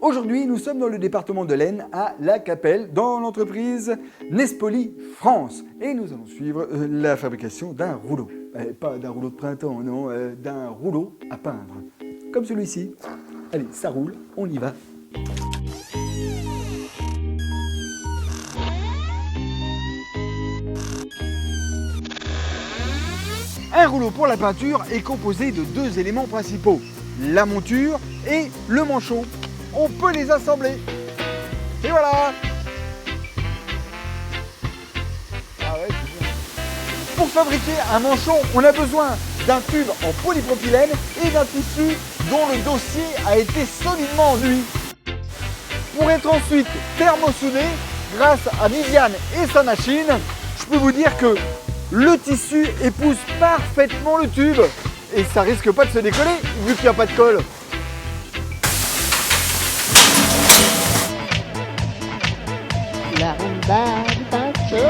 Aujourd'hui, nous sommes dans le département de l'Aisne, à La Capelle, dans l'entreprise Nespoli France. Et nous allons suivre la fabrication d'un rouleau. Pas d'un rouleau de printemps, non, d'un rouleau à peindre. Comme celui-ci. Allez, ça roule, on y va. Un rouleau pour la peinture est composé de deux éléments principaux, la monture et le manchon. On peut les assembler. Et voilà. Ah ouais, c'est bien. Pour fabriquer un manchon, on a besoin d'un tube en polypropylène et d'un tissu dont le dossier a été solidement enduit. Pour être ensuite thermosoudé, grâce à Viviane et sa machine, je peux vous dire que le tissu épouse parfaitement le tube et ça risque pas de se décoller vu qu'il n'y a pas de colle. La rumba du pinceau,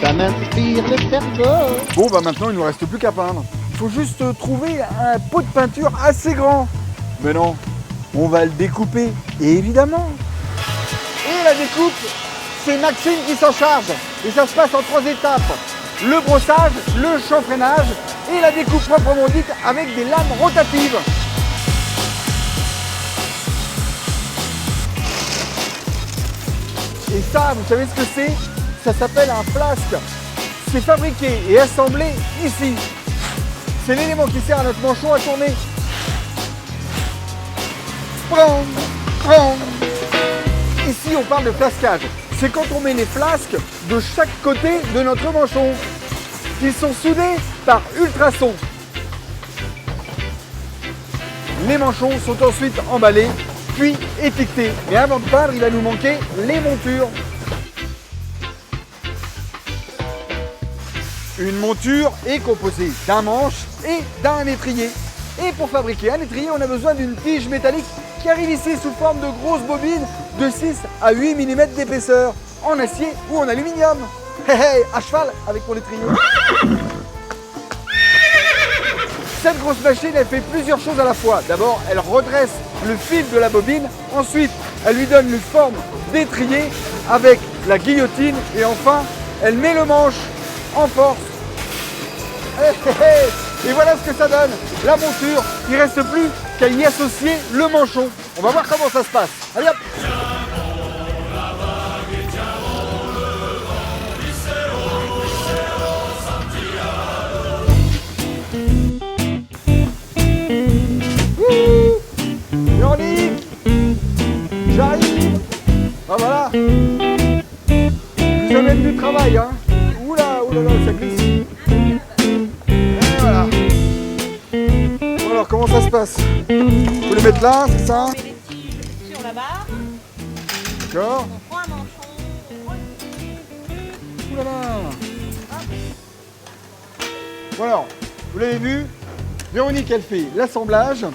ça m'inspire le cerveau. Bon bah maintenant il ne nous reste plus qu'à peindre. Il faut juste trouver un pot de peinture assez grand. Mais non, on va le découper, et évidemment. Et la découpe, c'est Maxime qui s'en charge. Et ça se passe en 3 étapes. Le brossage, le chanfreinage et la découpe proprement dite avec des lames rotatives. Et ça, vous savez ce que c'est? Ça s'appelle un flasque. C'est fabriqué et assemblé ici. C'est l'élément qui sert à notre manchon à tourner. Ici, on parle de flasquage. C'est quand on met les flasques de chaque côté de notre manchon. Ils sont soudés par ultrasons. Les manchons sont ensuite emballés, puis étiquetés. Mais avant de peindre, il va nous manquer les montures. Une monture est composée d'un manche et d'un étrier. Et pour fabriquer un étrier, on a besoin d'une tige métallique qui arrive ici sous forme de grosses bobines de 6 à 8 mm d'épaisseur, en acier ou en aluminium. À cheval avec mon étrier. Cette grosse machine, elle fait plusieurs choses à la fois. D'abord, elle redresse le fil de la bobine. Ensuite, elle lui donne une forme d'étrier avec la guillotine. Et enfin, elle met le manche en force. Et voilà ce que ça donne. La monture, il ne reste plus qu'à y associer le manchon. On va voir comment ça se passe. Allez hop! Véronique, j'arrive. Ah voilà. Je vous amène du travail, hein. Oula, oulala, ça glisse. Et voilà. Bon alors, comment ça se passe? Faut les mettre là, c'est ça? On met les tiges sur la barre. D'accord. On prend un manchon. Oulala. Bon alors, vous l'avez vu, Véronique, elle fait l'assemblage.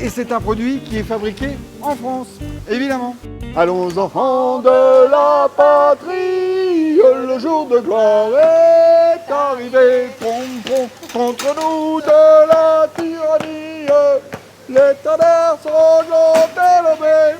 Et c'est un produit qui est fabriqué en France, évidemment. Allons enfants de la patrie, le jour de gloire est arrivé. Contre nous de la tyrannie, les tonnerres sont élevés.